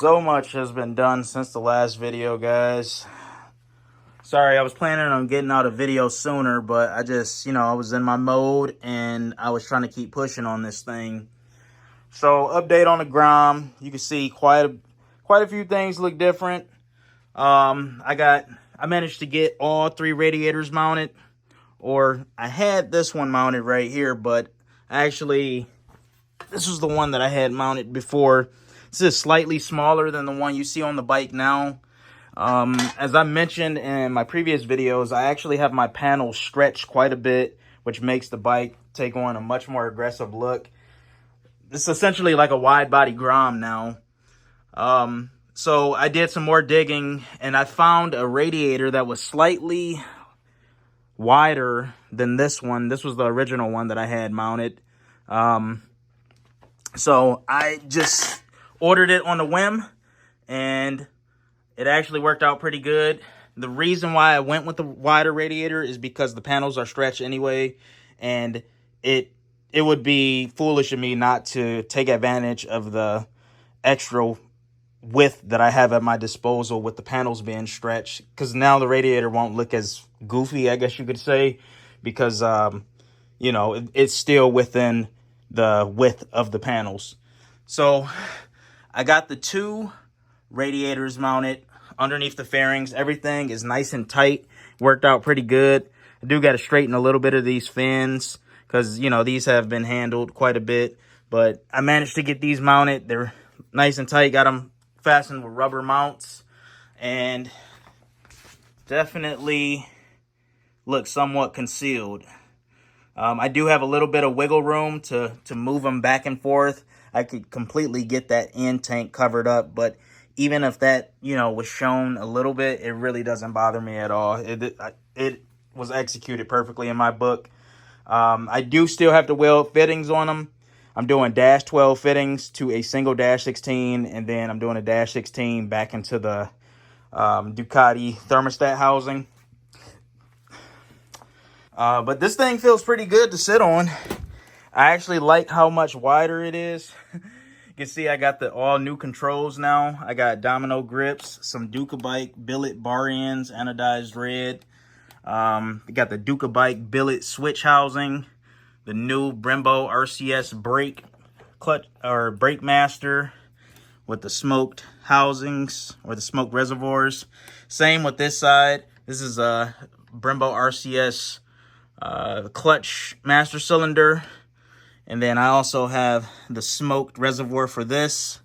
So much has been done since the last video, guys. Sorry, I was planning on getting out a video sooner, but I just, I was in my mode and I was trying to keep pushing on this thing. So, update on the Grom. You can see quite a few things look different. I managed to get all 3 radiators mounted, or I had this one mounted right here, but actually this was the one that I had mounted before. This is slightly smaller than the one you see on the bike now. As I mentioned in my previous videos, I actually have my panels stretched quite a bit, which makes the bike take on a much more aggressive look. This is essentially like a wide body Grom now. So I did some more digging and I found a radiator that was slightly wider than this one. This was the original one that I had mounted. So I just ordered it on a whim and it actually worked out pretty good. The reason why I went with the wider radiator is because the panels are stretched anyway, and it would be foolish of me not to take advantage of the extra width that I have at my disposal with the panels being stretched, because now the radiator won't look as goofy, I guess you could say, because it's still within the width of the panels. So I got the 2 radiators mounted underneath the fairings. Everything is nice and tight. Worked out pretty good. I do got to straighten a little bit of these fins because, these have been handled quite a bit. But I managed to get these mounted. They're nice and tight. Got them fastened with rubber mounts. And definitely look somewhat concealed. I do have a little bit of wiggle room to move them back and forth. I could completely get that end tank covered up, but even if that, was shown a little bit, it really doesn't bother me at all. It was executed perfectly in my book. I do still have the weld fittings on them. I'm doing dash 12 fittings to a single dash 16, and then I'm doing a dash 16 back into the Ducati thermostat housing. But this thing feels pretty good to sit on. I actually like how much wider it is. You can see I got the all new controls now. I got domino grips, some Ducati billet bar ends, anodized red. We got the Ducati billet switch housing, the new Brembo RCS brake clutch or brake master with the smoked housings or the smoke reservoirs. Same with this side. This is a Brembo RCS clutch master cylinder. And then I also have the smoked reservoir for this.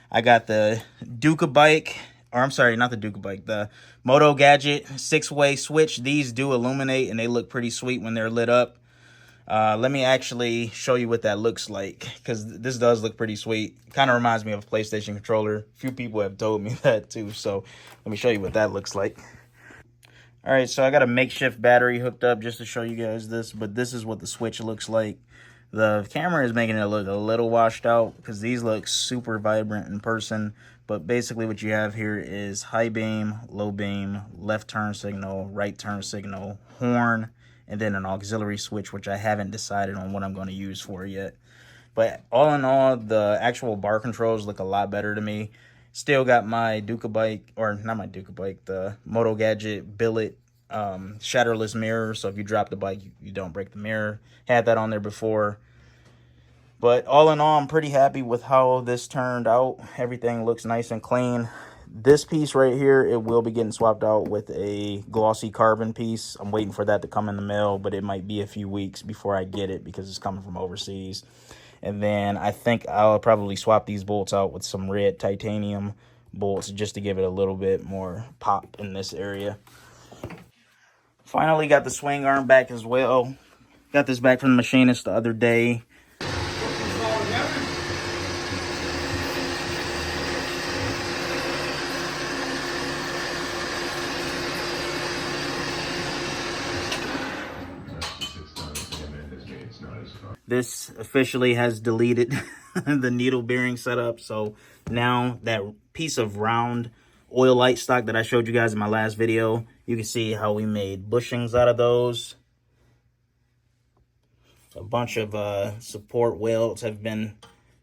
I got the Ducati, or I'm sorry, not the Ducati, the Moto Gadget 6-way switch. These do illuminate and they look pretty sweet when they're lit up. Let me actually show you what that looks like, because this does look pretty sweet. It kind of reminds me of a PlayStation controller. A few people have told me that too, so let me show you what that looks like. All right, so I got a makeshift battery hooked up just to show you guys this, but this is what the switch looks like. The camera is making it look a little washed out because these look super vibrant in person. But basically what you have here is high beam, low beam, left turn signal, right turn signal, horn, and then an auxiliary switch, which I haven't decided on what I'm going to use for yet. But all in all, the actual bar controls look a lot better to me. Still got my Ducati, or not my Ducati, the Moto Gadget billet shatterless mirror, so if you drop the bike you don't break the mirror. Had that on there before, but all in all I'm pretty happy with how this turned out. Everything looks nice and clean. This piece right here, it will be getting swapped out with a glossy carbon piece. I'm waiting for that to come in the mail, but it might be a few weeks before I get it because it's coming from overseas. And then I think I'll probably swap these bolts out with some red titanium bolts just to give it a little bit more pop in this area. Finally got the swing arm back as well. Got this back from the machinist the other day. This officially has deleted the needle bearing setup. So now that piece of round oil light stock that I showed you guys in my last video, you can see how we made bushings out of those. A bunch of support welds have been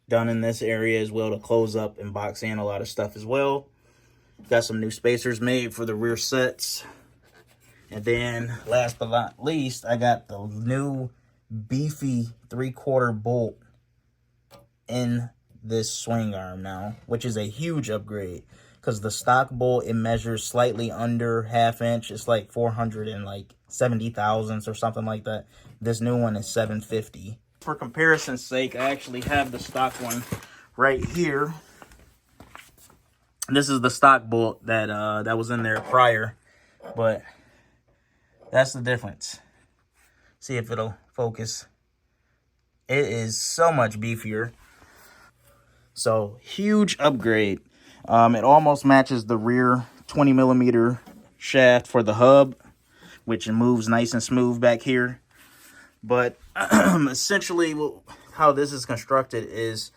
done in this area as well to close up and box in a lot of stuff as well. Got some new spacers made for the rear sets. And then last but not least, I got the new beefy 3/4 bolt in this swing arm now, which is a huge upgrade because the stock bolt, it measures slightly under 1/2 inch. It's like 470 thousandths or something like that. This new one is 750. For comparison's sake, I actually have the stock one right here. This is the stock bolt that that was in there prior, but that's the difference. See if it'll focus. It is so much beefier. So huge upgrade. It almost matches the rear 20mm shaft for the hub, which moves nice and smooth back here. But essentially how this is constructed is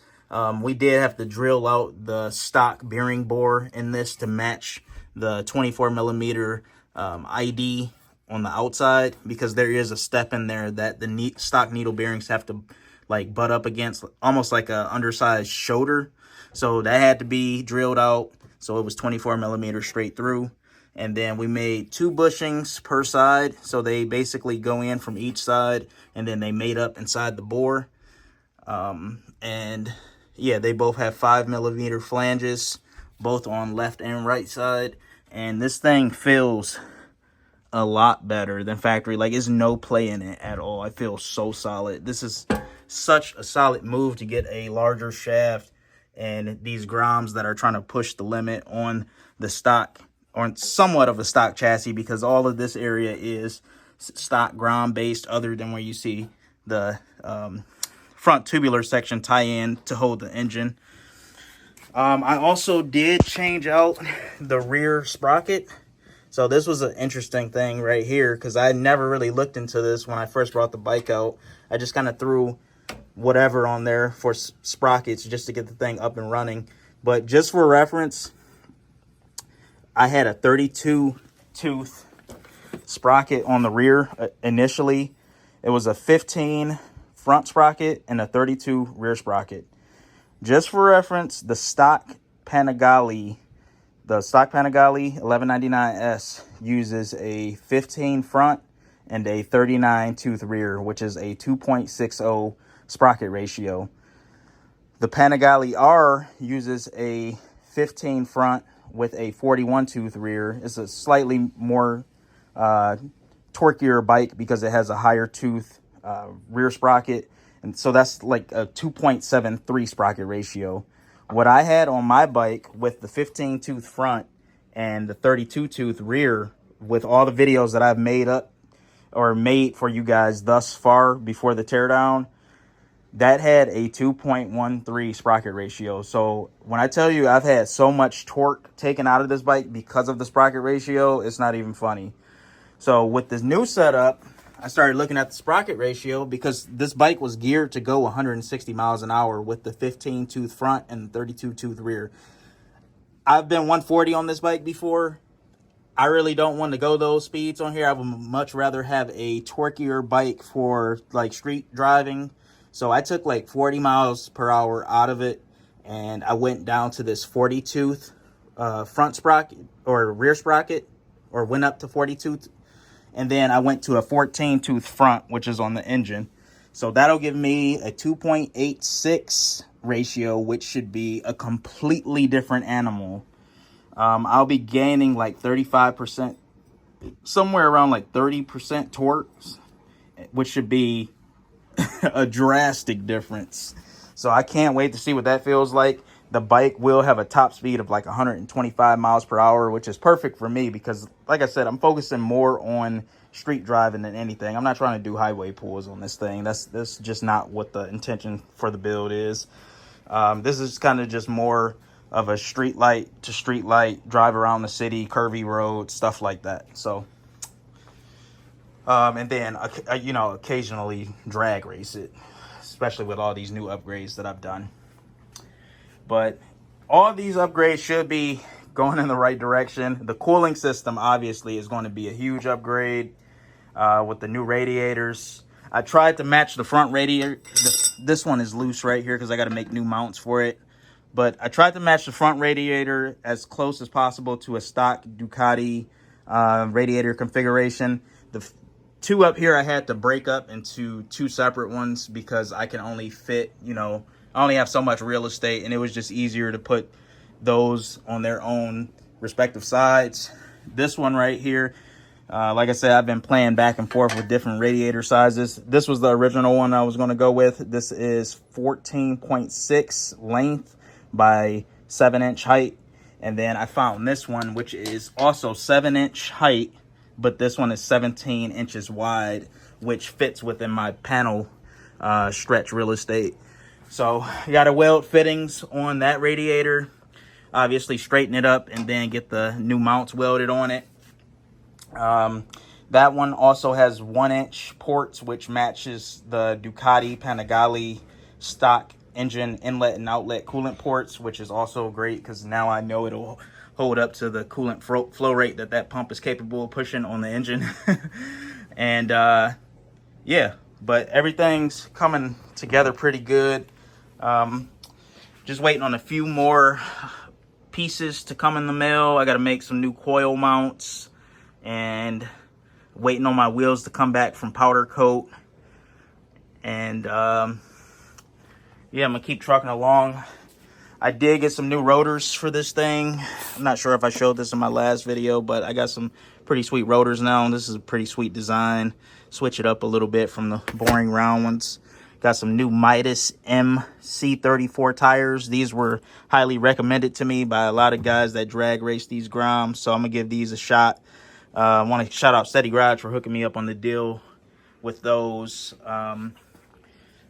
we did have to drill out the stock bearing bore in this to match the 24mm ID on the outside, because there is a step in there that the stock needle bearings have to like butt up against, almost like a undersized shoulder. So that had to be drilled out, so it was 24mm straight through. And then we made 2 bushings per side, so they basically go in from each side, and then they made up inside the bore. And yeah, they both have 5mm flanges, both on left and right side. And this thing feels a lot better than factory. Like, there's no play in it at all. I feel so solid. This is such a solid move to get a larger shaft and these Groms that are trying to push the limit on the stock, or somewhat of a stock chassis, because all of this area is stock Grom based, other than where you see the front tubular section tie in to hold the engine. I also did change out the rear sprocket. So this was an interesting thing right here, because I never really looked into this when I first brought the bike out. I just kind of threw whatever on there for sprockets just to get the thing up and running. But just for reference, I had a 32 tooth sprocket on the rear initially. It was a 15 front sprocket and a 32 rear sprocket. Just for reference, the stock Panigale 1199S uses a 15 front and a 39 tooth rear, which is a 2.60 sprocket ratio. The Panigale R uses a 15 front with a 41 tooth rear. It's a slightly more torquier bike because it has a higher tooth rear sprocket, and so that's like a 2.73 sprocket ratio. What I had on my bike with the 15 tooth front and the 32 tooth rear, with all the videos that I've made for you guys thus far before the teardown, that had a 2.13 sprocket ratio. So when I tell you I've had so much torque taken out of this bike because of the sprocket ratio, it's not even funny. So with this new setup, I started looking at the sprocket ratio, because this bike was geared to go 160 miles an hour with the 15 tooth front and the 32 tooth rear. I've been 140 on this bike before. I really don't want to go those speeds on here. I would much rather have a torquier bike for like street driving. So I took like 40 miles per hour out of it, and I went down to this 40 tooth front sprocket or rear sprocket, or went up to 40 tooth. And then I went to a 14 tooth front, which is on the engine. So that'll give me a 2.86 ratio, which should be a completely different animal. I'll be gaining like 35%, somewhere around like 30% torque, which should be a drastic difference. So I can't wait to see what that feels like. The bike will have a top speed of like 125 miles per hour, which is perfect for me because, like I said, I'm focusing more on street driving than anything. I'm not trying to do highway pulls on this thing. That's just not what the intention for the build is. This is kind of just more of a street light to street light, drive around the city, curvy road, stuff like that. So, and then, you know, occasionally drag race it, especially with all these new upgrades that I've done. But all these upgrades should be going in the right direction. The cooling system obviously is going to be a huge upgrade with the new radiators. I tried to match the front radiator. This one is loose right here because I got to make new mounts for it. But I tried to match the front radiator as close as possible to a stock Ducati radiator configuration. The two up here I had to break up into two separate ones because I can only fit, you know, I only have so much real estate, and it was just easier to put those on their own respective sides. This one right here, like I said, I've been playing back and forth with different radiator sizes. This was the original one I was going to go with. This is 14.6 length by 7-inch height. And then I found this one, which is also 7-inch height, but this one is 17 inches wide, which fits within my panel stretch real estate. So I got to weld fittings on that radiator, obviously straighten it up, and then get the new mounts welded on it. That one also has 1-inch ports, which matches the Ducati Panigale stock engine inlet and outlet coolant ports, which is also great because now I know it'll hold up to the coolant flow rate that pump is capable of pushing on the engine. And yeah, but everything's coming together pretty good. Just waiting on a few more pieces to come in the mail. I got to make some new coil mounts, and waiting on my wheels to come back from powder coat. And yeah, I'm gonna keep trucking along. I did get some new rotors for this thing. I'm not sure if I showed this in my last video, but I got some pretty sweet rotors now. This is a pretty sweet design. Switch it up a little bit from the boring round ones. Got some new Midas MC34 tires. These were highly recommended to me by a lot of guys that drag race these Grom, so I'm gonna give these a shot. I want to shout out Steady Garage for hooking me up on the deal with those.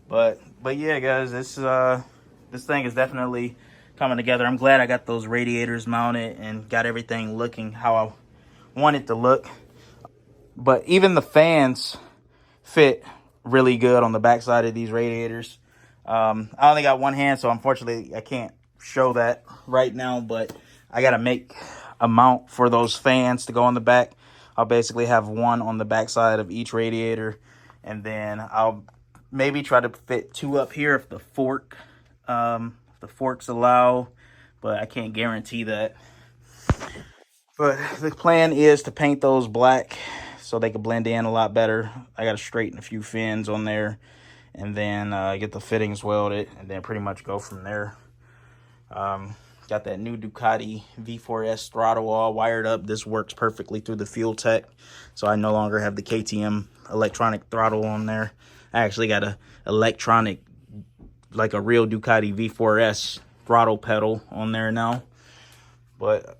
But yeah, guys, this thing is definitely coming together. I'm glad I got those radiators mounted and got everything looking how I want it to look. But even the fans fit really good on the backside of these radiators. I only got one hand, so unfortunately I can't show that right now, but I got to make a mount for those fans to go on the back. I'll basically have one on the backside of each radiator, and then I'll maybe try to fit two up here if the forks allow, but I can't guarantee that. But the plan is to paint those black so they can blend in a lot better. I got to straighten a few fins on there, and then get the fittings welded, and then pretty much go from there. Got that new Ducati V4S throttle all wired up. This works perfectly through the Fuel Tech, so I no longer have the KTM electronic throttle on there. I actually got a electronic, like a real Ducati V4S throttle pedal on there now. But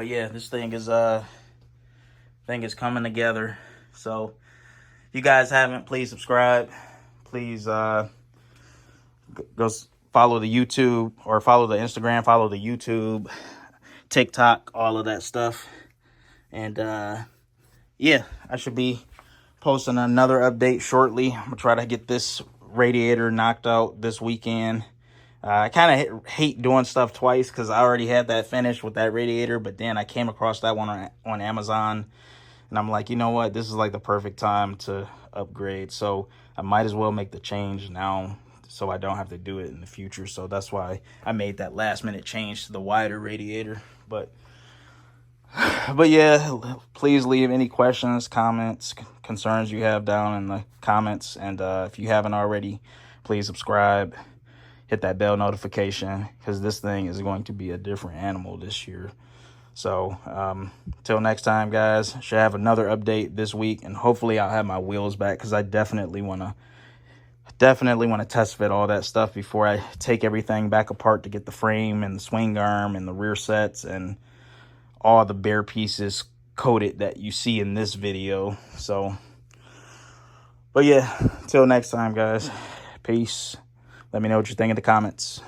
yeah, this thing is coming together. So if you guys haven't, please subscribe. Please go follow the YouTube, or follow the Instagram, follow the YouTube, TikTok, all of that stuff. And yeah, I should be posting another update shortly. I'm gonna try to get this radiator knocked out this weekend. I kind of hate doing stuff twice because I already had that finished with that radiator, but then I came across that one on Amazon, and I'm like, you know what, this is like the perfect time to upgrade, so I might as well make the change now so I don't have to do it in the future. So that's why I made that last minute change to the wider radiator. But yeah, please leave any questions, comments, concerns you have down in the comments. And if you haven't already, please subscribe, hit that bell notification, because this thing is going to be a different animal this year. So till next time, guys, should have another update this week, and hopefully I'll have my wheels back, because I definitely want to test fit all that stuff before I take everything back apart to get the frame and the swing arm and the rear sets and all the bare pieces coated that you see in this video. So, but yeah, till next time, guys, peace. Let me know what you think in the comments.